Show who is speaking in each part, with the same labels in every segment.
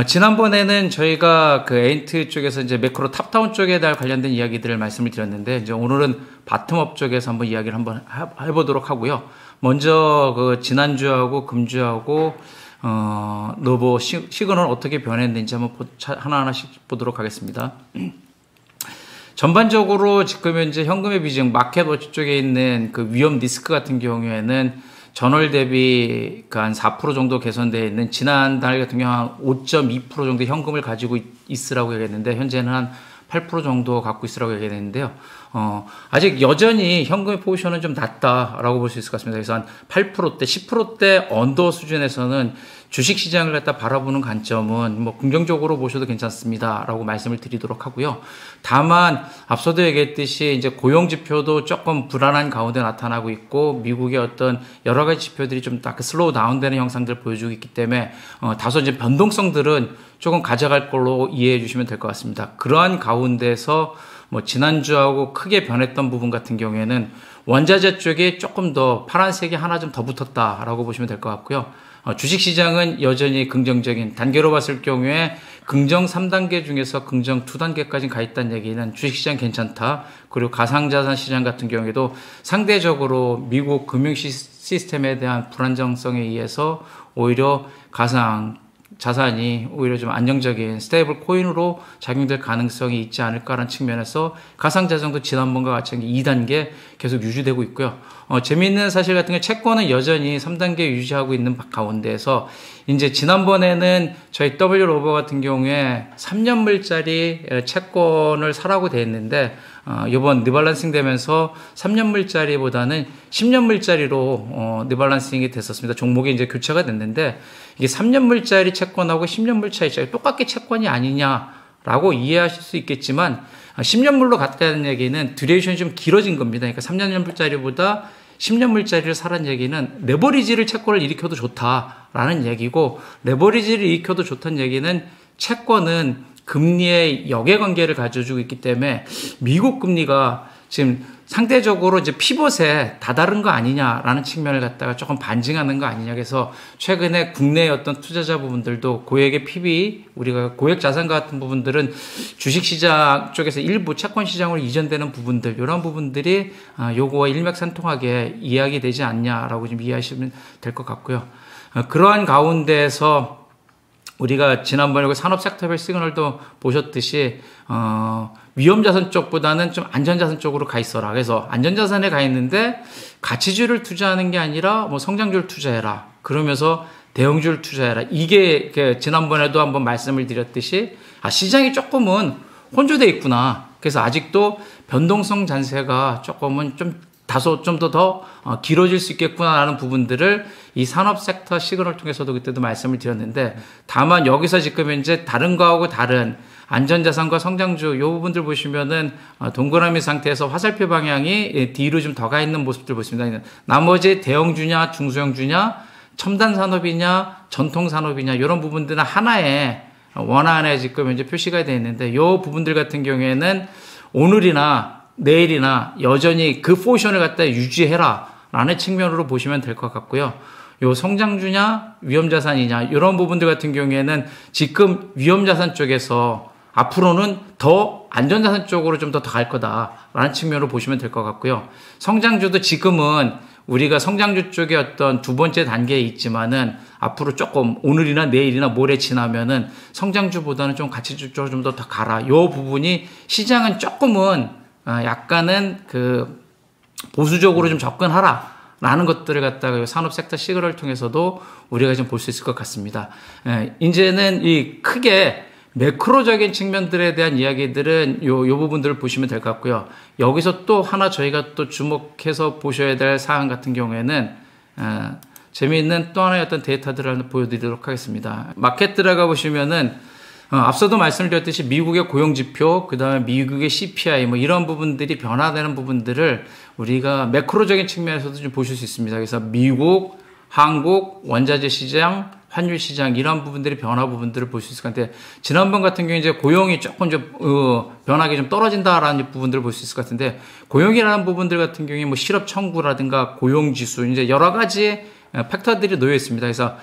Speaker 1: 지난번에는 저희가 그 에인트 쪽에서 이제 매크로 탑다운 쪽에 대한 관련된 이야기들을 말씀을 드렸는데, 이제 오늘은 바텀업 쪽에서 한번 이야기를 한번 해보도록 하고요. 먼저 그 지난주하고 금주하고 노보 시그널 어떻게 변했는지 한번 하나하나씩 보도록 하겠습니다. 전반적으로 지금 현재 현금의 비중, 마켓워치 쪽에 있는 그 위험 리스크 같은 경우에는 전월 대비 한 4% 정도 개선되어 있는, 지난달 같은 경우 한 5.2% 정도 현금을 가지고 있으라고 얘기했는데, 현재는 한 8% 정도 갖고 있으라고 얘기했는데요. 아직 여전히 현금의 포지션은 좀 낮다라고 볼 수 있을 것 같습니다. 그래서 한 8%대, 10%대 언더 수준에서는 주식 시장을 갖다 바라보는 관점은 뭐 긍정적으로 보셔도 괜찮습니다라고 말씀을 드리도록 하고요. 다만 앞서도 얘기했듯이 이제 고용 지표도 조금 불안한 가운데 나타나고 있고, 미국의 어떤 여러 가지 지표들이 좀 딱 슬로우 다운되는 형상들을 보여주고 있기 때문에 다소 이제 변동성들은 조금 가져갈 걸로 이해해 주시면 될 것 같습니다. 그러한 가운데서 뭐 지난주하고 크게 변했던 부분 같은 경우에는 원자재 쪽에 조금 더 파란색이 하나 좀 더 붙었다라고 보시면 될 것 같고요. 주식시장은 여전히 긍정적인, 단계로 봤을 경우에 긍정 3단계 중에서 긍정 2단계까지 가 있다는 얘기는 주식시장 괜찮다. 그리고 가상자산 시장 같은 경우에도 상대적으로 미국 금융 시스템에 대한 불안정성에 의해서 오히려 가상 자산이 오히려 좀 안정적인 스테이블 코인으로 작용될 가능성이 있지 않을까라는 측면에서 가상자산도 지난번과 같이 2단계 계속 유지되고 있고요. 재미있는 사실 같은 게 채권은 여전히 3단계 유지하고 있는 가운데에서 이제 지난번에는 저희 W로버 같은 경우에 3년물짜리 채권을 사라고 돼 있는데, 이번 리밸런싱 되면서 3년물짜리보다는 10년물짜리로 리밸런싱이 됐었습니다. 종목이 이제 교체가 됐는데, 이게 3년물짜리 채권하고 10년물 차이, 똑같게 채권이 아니냐라고 이해하실 수 있겠지만, 10년물로 갔다는 얘기는 듀레이션이 좀 길어진 겁니다. 그러니까 3년물짜리보다 10년물짜리를 사라는 얘기는 레버리지를 채권을 일으켜도 좋다라는 얘기고, 레버리지를 일으켜도 좋다는 얘기는 채권은 금리의 역외관계를 가져주고 있기 때문에 미국 금리가 지금 상대적으로 이제 피벗에 다다른 거 아니냐라는 측면을 갖다가 조금 반증하는 거 아니냐. 그래서 최근에 국내의 어떤 투자자 부분들도 고액의 PB, 우리가 고액 자산과 같은 부분들은 주식시장 쪽에서 일부 채권 시장으로 이전되는 부분들, 이런 부분들이 요거와 일맥상통하게 이야기되지 않냐라고 좀 이해하시면 될 것 같고요. 그러한 가운데에서 우리가 지난번에 산업 섹터별 시그널도 보셨듯이 위험자산 쪽보다는 좀 안전자산 쪽으로 가 있어라. 그래서 안전자산에 가 있는데 가치주를 투자하는 게 아니라 뭐 성장주를 투자해라. 그러면서 대형주를 투자해라. 이게 지난번에도 한번 말씀을 드렸듯이 시장이 조금은 혼조돼 있구나. 그래서 아직도 변동성 잔세가 조금은 좀 다소 좀 더 길어질 수 있겠구나라는 부분들을 이 산업 섹터 시그널을 통해서도 그때도 말씀을 드렸는데, 다만 여기서 지금 현재 다른 거하고 다른 안전자산과 성장주 이 부분들 보시면은 동그라미 상태에서 화살표 방향이 뒤로 좀 더 가 있는 모습들 보십니다. 나머지 대형주냐 중소형주냐 첨단 산업이냐 전통 산업이냐 이런 부분들은 하나의 원안에 지금 현재 표시가 되어 있는데, 이 부분들 같은 경우에는 오늘이나 내일이나 여전히 그 포지션을 갖다 유지해라 라는 측면으로 보시면 될 것 같고요. 요 성장주냐 위험자산이냐 이런 부분들 같은 경우에는 지금 위험자산 쪽에서 앞으로는 더 안전자산 쪽으로 좀 더 갈 거다라는 측면으로 보시면 될 것 같고요. 성장주도 지금은 우리가 성장주 쪽에 어떤 두 번째 단계에 있지만은 앞으로 조금 오늘이나 내일이나 모레 지나면은 성장주보다는 좀 가치주 쪽으로 좀 더 가라. 요 부분이 시장은 조금은 약간은 그 보수적으로 좀 접근하라 라는 것들을 갖다가 산업 섹터 시그널을 통해서도 우리가 좀 볼 수 있을 것 같습니다. 이제는 이 크게 매크로적인 측면들에 대한 이야기들은 요 부분들을 보시면 될 것 같고요. 여기서 또 하나 저희가 또 주목해서 보셔야 될 사항 같은 경우에는 재미있는 또 하나의 어떤 데이터들을 보여드리도록 하겠습니다. 마켓 들어가 보시면은 앞서도 말씀드렸듯이 미국의 고용지표, 그 다음에 미국의 CPI, 뭐 이런 부분들이 변화되는 부분들을 우리가 매크로적인 측면에서도 좀 보실 수 있습니다. 그래서 미국, 한국, 원자재 시장, 환율 시장, 이런 부분들이 변화 부분들을 볼 수 있을 것 같은데, 지난번 같은 경우에 이제 고용이 조금 좀, 변화가 좀 떨어진다라는 부분들을 볼 수 있을 것 같은데, 고용이라는 부분들 같은 경우에 뭐 실업 청구라든가 고용 지수, 이제 여러 가지 팩터들이 놓여 있습니다. 그래서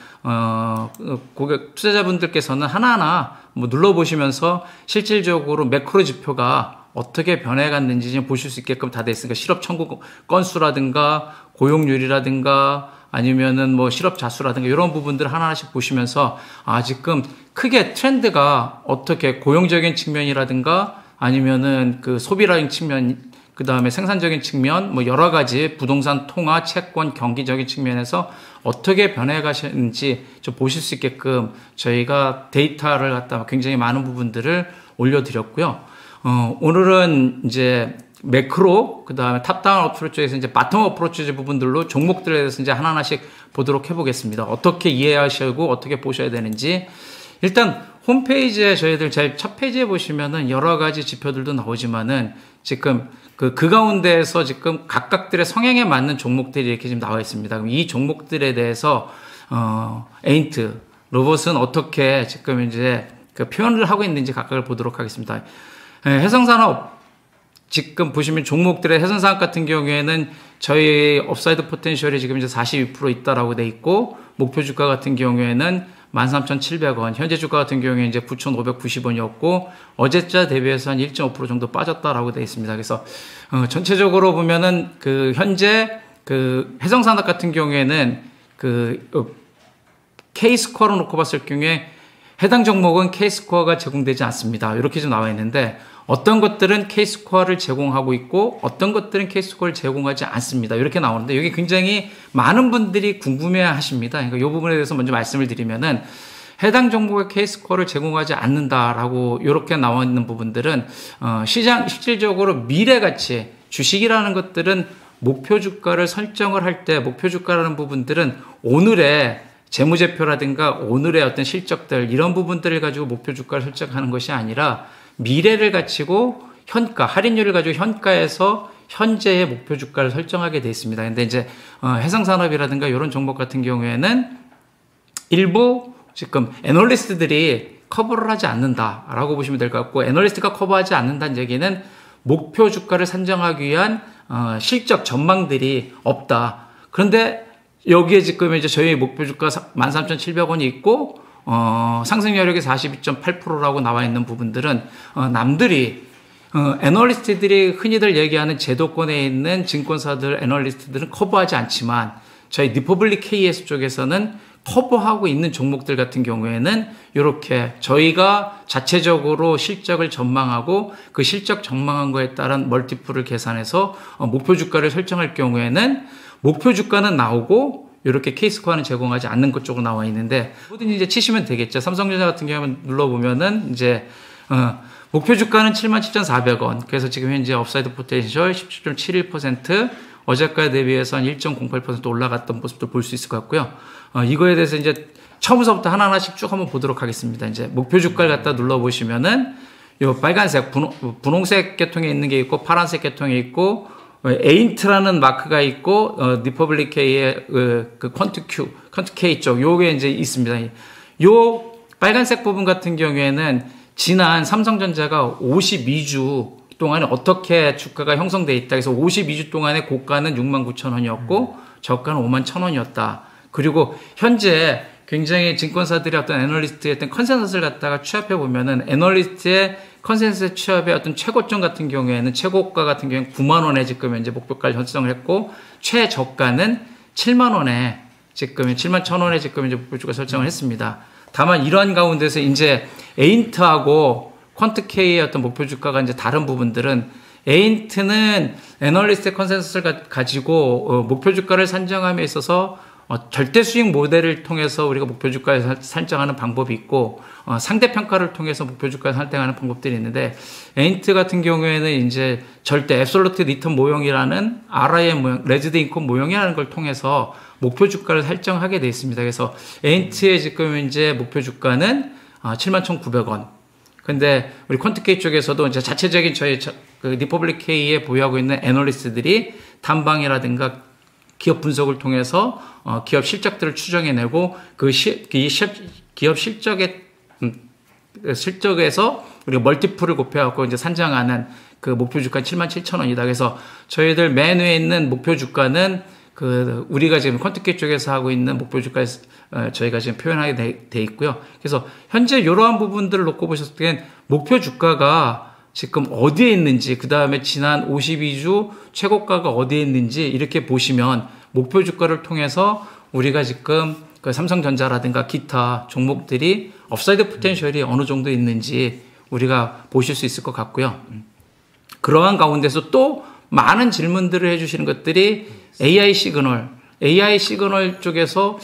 Speaker 1: 고객 투자자분들께서는 하나하나 뭐 눌러보시면서 실질적으로 매크로 지표가 어떻게 변해갔는지 좀 보실 수 있게끔 다 돼 있으니까 실업 청구 건수라든가 고용률이라든가 아니면은 뭐 실업 자수라든가 이런 부분들 하나하나씩 보시면서 지금 크게 트렌드가 어떻게 고용적인 측면이라든가 아니면은 그 소비라는 측면, 그 다음에 생산적인 측면, 뭐 여러 가지 부동산 통화, 채권, 경기적인 측면에서 어떻게 변해가시는지 좀 보실 수 있게끔 저희가 데이터를 갖다 굉장히 많은 부분들을 올려드렸고요. 오늘은 이제 매크로, 그 다음에 탑다운 어프로치에서 이제 바텀 어프로치 부분들로 종목들에 대해서 이제 하나하나씩 보도록 해보겠습니다. 어떻게 이해하시고 어떻게 보셔야 되는지. 일단 홈페이지에 저희들 제일 첫 페이지에 보시면은 여러 가지 지표들도 나오지만은 지금 그 가운데에서 지금 각각들의 성향에 맞는 종목들이 이렇게 지금 나와 있습니다. 그럼 이 종목들에 대해서, 에인트, 로봇은 어떻게 지금 이제 그 표현을 하고 있는지 각각을 보도록 하겠습니다. 해상산업, 지금 보시면 종목들의 해상산업 같은 경우에는 저희 업사이드 포텐셜이 지금 이제 42% 있다라고 돼 있고, 목표 주가 같은 경우에는 13,700원, 현재 주가 같은 경우에 이제 9,590원이었고, 어제자 대비해서 한 1.5% 정도 빠졌다라고 되어 있습니다. 그래서, 전체적으로 보면은 그 현재 그 해상산업 같은 경우에는 그 K스코어로 놓고 봤을 경우에 해당 종목은 K스코어가 제공되지 않습니다. 이렇게 좀 나와 있는데, 어떤 것들은 K스코어를 제공하고 있고 어떤 것들은 K스코어를 제공하지 않습니다. 이렇게 나오는데 여기 굉장히 많은 분들이 궁금해 하십니다. 그러니까 이 부분에 대해서 먼저 말씀을 드리면은 해당 종목의 K스코어를 제공하지 않는다라고 이렇게 나와 있는 부분들은 시장 실질적으로 미래가치 주식이라는 것들은 목표 주가를 설정을 할 때 목표 주가라는 부분들은 오늘의 재무제표라든가 오늘의 어떤 실적들 이런 부분들을 가지고 목표 주가를 설정하는 것이 아니라 미래를 가지고 현가, 할인율을 가지고 현가에서 현재의 목표 주가를 설정하게 되어 있습니다. 근데 이제 해상산업이라든가 이런 종목 같은 경우에는 일부 지금 애널리스트들이 커버를 하지 않는다라고 보시면 될 것 같고, 애널리스트가 커버하지 않는다는 얘기는 목표 주가를 산정하기 위한 실적 전망들이 없다. 그런데 여기에 지금 이제 저희 목표 주가 13,700원이 있고 상승 여력이 42.8%라고 나와 있는 부분들은 남들이 애널리스트들이 흔히들 얘기하는 제도권에 있는 증권사들 애널리스트들은 커버하지 않지만 저희 리퍼블릭 KS 쪽에서는 커버하고 있는 종목들 같은 경우에는 이렇게 저희가 자체적으로 실적을 전망하고 그 실적 전망한 거에 따른 멀티플을 계산해서 목표 주가를 설정할 경우에는 목표 주가는 나오고 이렇게 K스코어는 제공하지 않는 것 쪽으로 나와 있는데 뭐든 이제 치시면 되겠죠. 삼성전자 같은 경우는 눌러보면은 이제 목표 주가는 77,400원. 그래서 지금 현재 업사이드 포텐셜 17.71%, 어제가에 대비해서 한 1.08% 올라갔던 모습도 볼 수 있을 것 같고요. 이거에 대해서 이제 처음부터 하나하나씩 쭉 한번 보도록 하겠습니다. 이제 목표 주가를 갖다 눌러보시면은 요 빨간색, 분홍색 계통에 있는 게 있고 파란색 계통에 있고 에인트라는 마크가 있고 리퍼블릭 K의 그 퀀트 K 쪽 요게 이제 있습니다. 요 빨간색 부분 같은 경우에는 지난 삼성전자가 52주 동안에 어떻게 주가가 형성돼 있다. 그래서 52주 동안에 고가는 69,000원이었고 저가는 51,000원이었다. 그리고 현재 굉장히 증권사들의 어떤 애널리스트의 어떤 컨센서스를 갖다가 취합해 보면은 애널리스트의 컨센서스 취합의 어떤 최고점 같은 경우에는 최고가 같은 경우에는 9만 원에 지금 현재 목표가를 설정을 했고 최저가는 7만 원에 지금 7만 1,000원에 지금 이제 목표주가 설정을 했습니다. 다만 이러한 가운데서 이제 에인트하고 퀀트K의 어떤 목표 주가가 이제 다른 부분들은 에인트는 애널리스트의 컨센서스를 가지고 목표 주가를 산정함에 있어서 절대 수익 모델을 통해서 우리가 목표 주가를 설정하는 방법이 있고 상대 평가를 통해서 목표 주가를 설정하는 방법들이 있는데 에인트 같은 경우에는 이제 절대 앱솔루트 리턴 모형이라는 RIM 모형, 레지드 인컴 모형이라는 걸 통해서 목표 주가를 설정하게 되어 있습니다. 그래서 에인트의 지금 이제 목표 주가는 71,900원. 근데 우리 퀀트K 쪽에서도 이제 자체적인 저희 그 리퍼블릭 K에 보유하고 있는 애널리스트들이 단방이라든가 기업 분석을 통해서 기업 실적들을 추정해내고 그 기업 실적에서 우리가 멀티플을 곱해갖고 이제 산정하는 그 목표 주가 77,000원이다. 그래서 저희들 맨 위에 있는 목표 주가는 우리가 지금 콘티케 쪽에서 하고 있는 목표 주가에 저희가 지금 표현하게 돼 있고요. 그래서 현재 이러한 부분들을 놓고 보셨을 때 목표 주가가 지금 어디에 있는지, 그 다음에 지난 52주 최고가가 어디에 있는지 이렇게 보시면 목표 주가를 통해서 우리가 지금 그 삼성전자라든가 기타 종목들이 업사이드 포텐셜이 어느 정도 있는지 우리가 보실 수 있을 것 같고요. 그러한 가운데서 또 많은 질문들을 해주시는 것들이 AI 시그널 쪽에서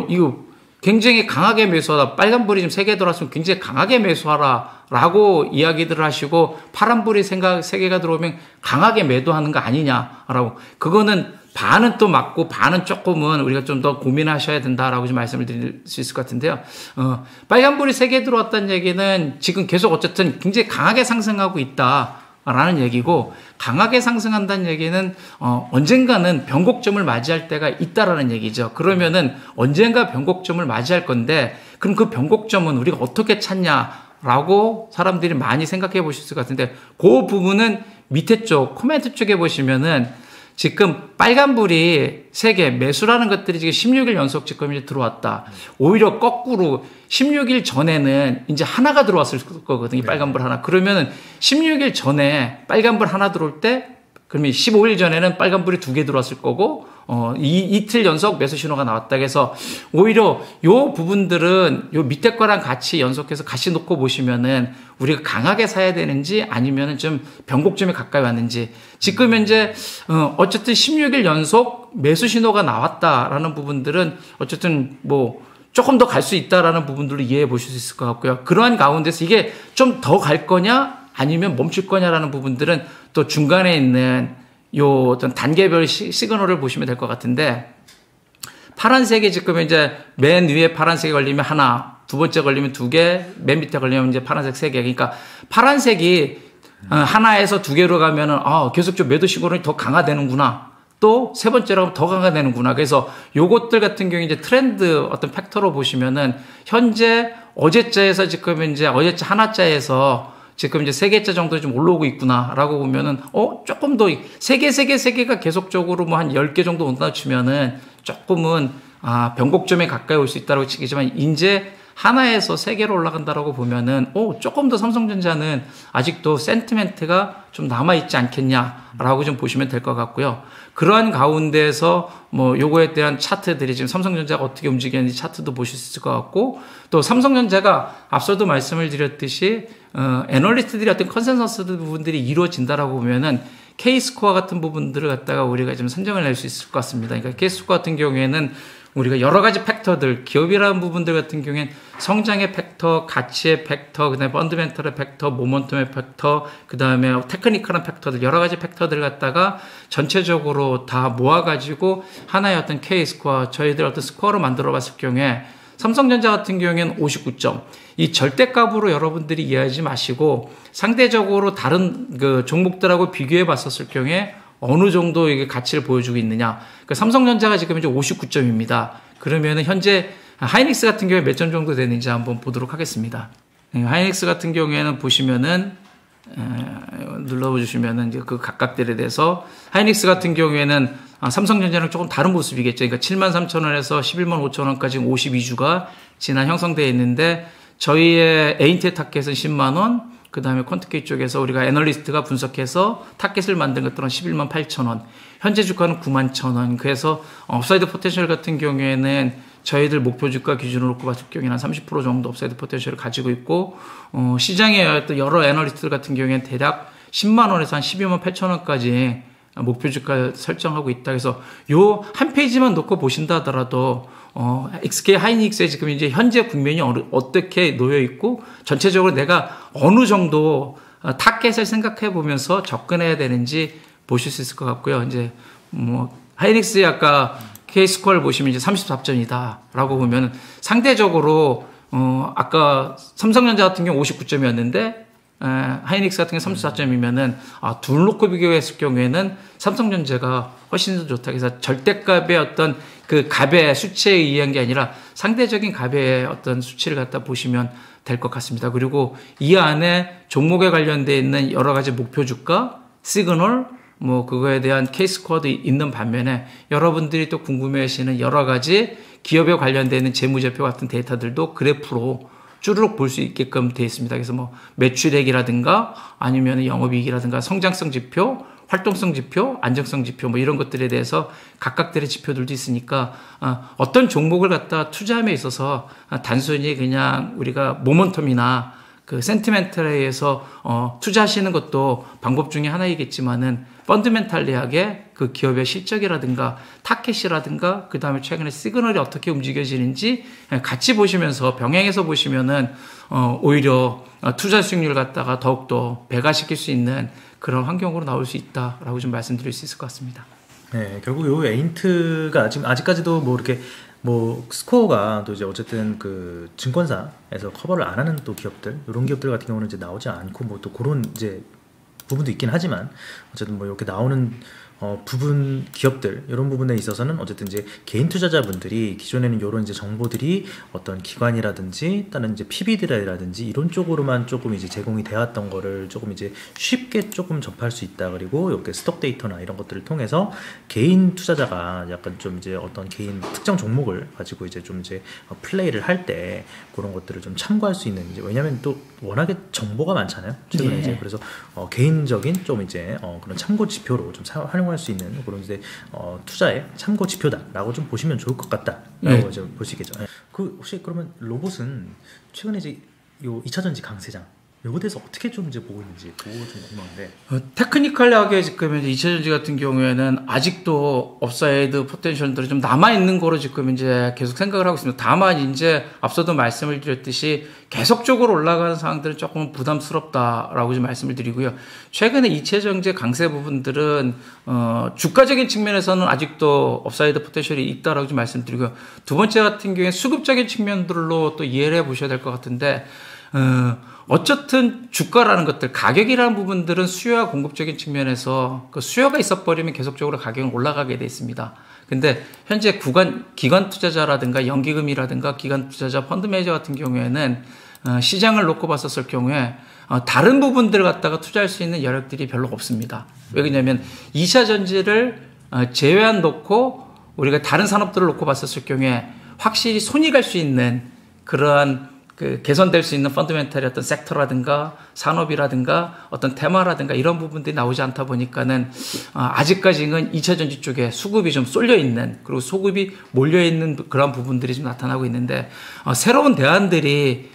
Speaker 1: 이거 굉장히 강하게 매수하라, 빨간불이 지금 3개 들어왔으면 굉장히 강하게 매수하라 라고 이야기들을 하시고, 파란불이 3개가 들어오면 강하게 매도하는 거 아니냐라고. 그거는 반은 또 맞고 반은 조금은 우리가 좀 더 고민하셔야 된다라고 좀 말씀을 드릴 수 있을 것 같은데요. 빨간불이 3개 들어왔다는 얘기는 지금 계속 어쨌든 굉장히 강하게 상승하고 있다라는 얘기고, 강하게 상승한다는 얘기는 언젠가는 변곡점을 맞이할 때가 있다라는 얘기죠. 그러면은 언젠가 변곡점을 맞이할 건데, 그럼 그 변곡점은 우리가 어떻게 찾냐라고 사람들이 많이 생각해 보실 것 같은데, 그 부분은 밑에 쪽 코멘트 쪽에 보시면은 지금 빨간불이 3개 매수라는 것들이 지금 16일 연속 지금 이제 들어왔다. 오히려 거꾸로 16일 전에는 이제 하나가 들어왔을 거거든요. 빨간불 하나. 그러면은 16일 전에 빨간불 하나 들어올 때, 그러면 15일 전에는 빨간불이 2개 들어왔을 거고, 이틀 연속 매수 신호가 나왔다. 그래서 오히려 요 부분들은 요 밑에 거랑 같이 연속해서 같이 놓고 보시면은 우리가 강하게 사야 되는지 아니면은 좀 변곡점에 가까이 왔는지. 지금 현재 어쨌든 16일 연속 매수 신호가 나왔다라는 부분들은 어쨌든 뭐 조금 더 갈 수 있다라는 부분들로 이해해 보실 수 있을 것 같고요. 그러한 가운데서 이게 좀 더 갈 거냐 아니면 멈출 거냐라는 부분들은 또 중간에 있는 요 어떤 단계별 시그널을 보시면 될 것 같은데, 파란색이 지금 이제 맨 위에 파란색이 걸리면 하나, 두 번째 걸리면 2개, 맨 밑에 걸리면 이제 파란색 3개. 그러니까 파란색이 하나에서 2개로 가면은 계속 좀 매도 시그널이 더 강화되는구나. 또 세 번째로 하면 더 강화되는구나. 그래서 요것들 같은 경우에 이제 트렌드 어떤 팩터로 보시면은 현재 어제자에서 지금 이제 어제자 하나자에서 지금 이제 3개째 정도 좀 올라오고 있구나라고 보면은, 조금 더 3개가 계속적으로 뭐 한 10개 정도 온다 치면은 조금은, 변곡점에 가까이 올 수 있다고 치겠지만, 이제 하나에서 3개로 올라간다라고 보면은, 조금 더 삼성전자는 아직도 센티멘트가 좀 남아있지 않겠냐라고 좀 보시면 될 것 같고요. 그러한 가운데에서 뭐 요거에 대한 차트들이 지금 삼성전자가 어떻게 움직이는지 차트도 보실 수 있을 것 같고, 또 삼성전자가 앞서도 말씀을 드렸듯이 애널리스트들이 어떤 컨센서스 부분들이 이루어진다라고 보면은 K스코어 같은 부분들을 갖다가 우리가 좀 선정을 낼 수 있을 것 같습니다. 그러니까 K스코어 같은 경우에는 우리가 여러 가지 팩터들, 기업이라는 부분들 같은 경우에는 성장의 팩터, 가치의 팩터, 그다음에 펀드멘털의 팩터, 모멘텀의 팩터, 그다음에 테크니컬한 팩터들, 여러 가지 팩터들을 갖다가 전체적으로 다 모아가지고 하나의 어떤 K스코어, 저희들 어떤 스코어로 만들어 봤을 경우에 삼성전자 같은 경우에는 59점. 이 절대값으로 여러분들이 이해하지 마시고 상대적으로 다른 그 종목들하고 비교해 봤었을 경우에 어느 정도 이게 가치를 보여주고 있느냐. 그러니까 삼성전자가 지금 이제 59점입니다. 그러면은 현재 하이닉스 같은 경우에 몇 점 정도 되는지 한번 보도록 하겠습니다. 하이닉스 같은 경우에는 보시면은 눌러주시면은 이제 그 각각들에 대해서 하이닉스 같은 경우에는 삼성전자는 조금 다른 모습이겠죠. 그러니까 73,000원에서 115,000원까지 52주가 지난 형성되어 있는데, 저희의 에인테 타켓은 10만원, 그 다음에 콘트케이 쪽에서 우리가 애널리스트가 분석해서 타켓을 만든 것들은 118,000원, 현재 주가는 91,000원. 그래서 업사이드 포텐셜 같은 경우에는 저희들 목표 주가 기준으로 놓고 봤을 경우에는 한 30% 정도 업사이드 포텐셜을 가지고 있고, 시장의 여러 애널리스트들 같은 경우에는 대략 10만원에서 한 128,000원까지 목표 주가 설정하고 있다. 그래서 요 한 페이지만 놓고 보신다 하더라도 XK 하이닉스의 지금 이제 현재 국면이 어떻게 놓여 있고 전체적으로 내가 어느 정도 타겟을 생각해 보면서 접근해야 되는지 보실 수 있을 것 같고요. 이제 뭐 하이닉스의 아까 K스코어를 보시면 이제 34점이다라고 보면 상대적으로 아까 삼성전자 같은 경우 59점이었는데 하이닉스 같은 경우 34점이면은 둘 놓고 비교했을 경우에는 삼성전자가 훨씬 더 좋다. 그래서 절대값의 어떤 그 값의 수치에 의한 게 아니라 상대적인 값의 어떤 수치를 갖다 보시면 될 것 같습니다. 그리고 이 안에 종목에 관련되어 있는 여러 가지 목표 주가, 시그널, 뭐 그거에 대한 케이스 스코어도 있는 반면에 여러분들이 또 궁금해하시는 여러 가지 기업에 관련되는 재무제표 같은 데이터들도 그래프로 쭈르륵 볼 수 있게끔 되어 있습니다. 그래서 뭐 매출액이라든가 아니면 영업이익이라든가 성장성 지표, 활동성 지표, 안정성 지표 뭐 이런 것들에 대해서 각각들의 지표들도 있으니까 어떤 종목을 갖다 투자함에 있어서 단순히 그냥 우리가 모멘텀이나 그 센티멘털에 의해서 투자하시는 것도 방법 중에 하나이겠지만은 펀드멘탈리하게 그 기업의 실적이라든가 타켓이라든가 그 다음에 최근에 시그널이 어떻게 움직여지는지 같이 보시면서 병행해서 보시면은 오히려 투자 수익률 갖다가 더욱더 배가시킬 수 있는 그런 환경으로 나올 수 있다라고 좀 말씀드릴 수 있을 것 같습니다.
Speaker 2: 네, 결국 요 에인트가 지금 아직까지도 뭐 이렇게 뭐 스코어가 또 이제 어쨌든 그 증권사에서 커버를 안 하는 또 기업들, 이런 기업들 같은 경우는 이제 나오지 않고 뭐 또 그런 이제 부분도 있긴 하지만 어쨌든 뭐 이렇게 나오는 부분 기업들 이런 부분에 있어서는 어쨌든 이제 개인 투자자분들이 기존에는 이런 이제 정보들이 어떤 기관이라든지 다른 이제 PB들이라든지 이런 쪽으로만 조금 이제 제공이 되었던 거를 조금 이제 쉽게 조금 접할 수 있다. 그리고 이렇게 스톡 데이터나 이런 것들을 통해서 개인 투자자가 약간 좀 이제 어떤 개인 특정 종목을 가지고 이제 좀 이제 플레이를 할 때 그런 것들을 좀 참고할 수 있는 이제 왜냐하면 또 워낙에 정보가 많잖아요. 최근에
Speaker 1: 네.
Speaker 2: 이제 그래서 개인적인 좀 이제 그런 참고 지표로 좀 활용할 수 있는 그런 이제 투자의 참고 지표다라고 좀 보시면 좋을 것 같다라고 좀 보시겠죠. 그 혹시 그러면 로봇은 최근에 이제 요 2차 전지 강세장 요거에 대해서 어떻게 좀 이제 보고 있는지 그거 좀 궁금한데.
Speaker 1: 테크니컬하게 지금 이제 2차 전지 같은 경우에는 아직도 업사이드 포텐셜들이 좀 남아 있는 거로 지금 이제 계속 생각을 하고 있습니다. 다만 이제 앞서도 말씀을 드렸듯이 계속적으로 올라가는 상황들은 조금 부담스럽다라고 좀 말씀을 드리고요. 최근에 2차 전지 강세 부분들은 주가적인 측면에서는 아직도 업사이드 포텐셜이 있다라고 좀 말씀드리고요. 두 번째 같은 경우에 수급적인 측면들로 또 이해를 해보셔야 될 것 같은데. 어쨌든 주가라는 것들, 가격이라는 부분들은 수요와 공급적인 측면에서 그 수요가 있어버리면 계속적으로 가격은 올라가게 돼 있습니다. 근데 현재 기관 투자자라든가 연기금이라든가 기관 투자자 펀드 매니저 같은 경우에는 시장을 놓고 봤었을 경우에 다른 부분들을 갖다가 투자할 수 있는 여력들이 별로 없습니다. 왜냐하면 2차 전지를 제외한 놓고 우리가 다른 산업들을 놓고 봤었을 경우에 확실히 손이 갈 수 있는 그러한 그 개선될 수 있는 펀더멘탈의 어떤 섹터라든가 산업이라든가 어떤 테마라든가 이런 부분들이 나오지 않다 보니까는 아직까지는 2차 전지 쪽에 수급이 좀 쏠려 있는 그리고 소급이 몰려 있는 그런 부분들이 좀 나타나고 있는데 새로운 대안들이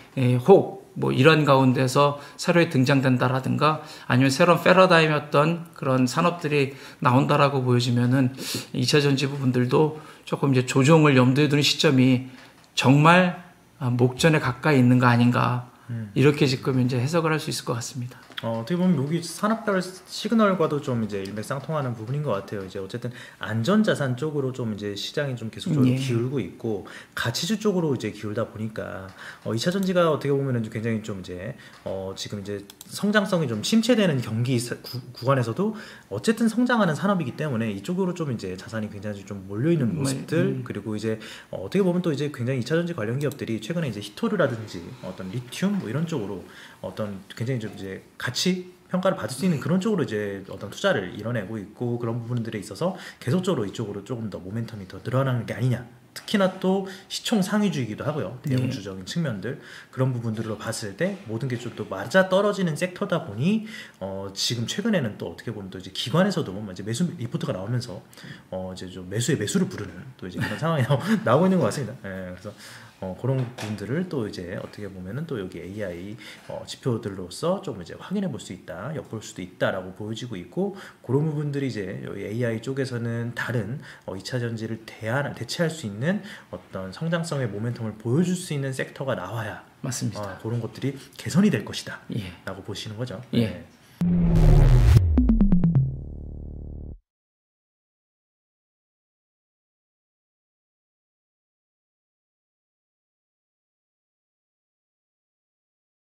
Speaker 1: 혹 뭐 이런 가운데서 새로 등장된다라든가 아니면 새로운 패러다임의 어떤 그런 산업들이 나온다라고 보여지면은 2차 전지 부분들도 조금 이제 조정을 염두에 두는 시점이 정말 목전에 가까이 있는 거 아닌가 이렇게 지금 이제 해석을 할 수 있을 것 같습니다.
Speaker 2: 어떻게 보면 여기 산업별 시그널과도 좀 이제 일맥상통하는 부분인 것 같아요. 이제 어쨌든 안전자산 쪽으로 좀 이제 시장이 좀 계속적으로 기울고 있고 가치주 쪽으로 이제 기울다 보니까 2차 전지가 어떻게 보면은 굉장히 좀 이제 지금 이제 성장성이 좀 침체되는 경기 구간에서도 어쨌든 성장하는 산업이기 때문에 이쪽으로 좀 이제 자산이 굉장히 좀 몰려 있는 모습들 그리고 이제 어떻게 보면 또 이제 굉장히 2차 전지 관련 기업들이 최근에 이제 히토르라든지 어떤 리튬 뭐 이런 쪽으로 어떤 굉장히 좀 이제 가치 평가를 받을 수 있는 그런 쪽으로 이제 어떤 투자를 이뤄내고 있고 그런 부분들에 있어서 계속적으로 이쪽으로 조금 더 모멘텀이 더 늘어나는 게 아니냐. 특히나 또 시총 상위주이기도 하고요. 대형주적인 측면들 그런 부분들로 봤을 때 모든 게 좀 또 맞아 떨어지는 섹터다 보니 지금 최근에는 또 어떻게 보면 또 이제 기관에서도 이제 매수 리포트가 나오면서 이제 좀 매수의 매수를 부르는 또 이제 그런 상황이 나오고 있는 것 같습니다. 그래서 그런 부분들을 또 이제 어떻게 보면은 또 여기 AI 지표들로서 좀 이제 확인해 볼 수 있다, 엿볼 수도 있다라고 보여지고 있고 그런 부분들이 이제 AI 쪽에서는 다른 2차 전지를 대체할 수 있는 어떤 성장성의 모멘텀을 보여줄 수 있는 섹터가 나와야
Speaker 1: 맞습니다.
Speaker 2: 그런 것들이 개선이 될 것이다 라고 보시는 거죠.
Speaker 1: 예.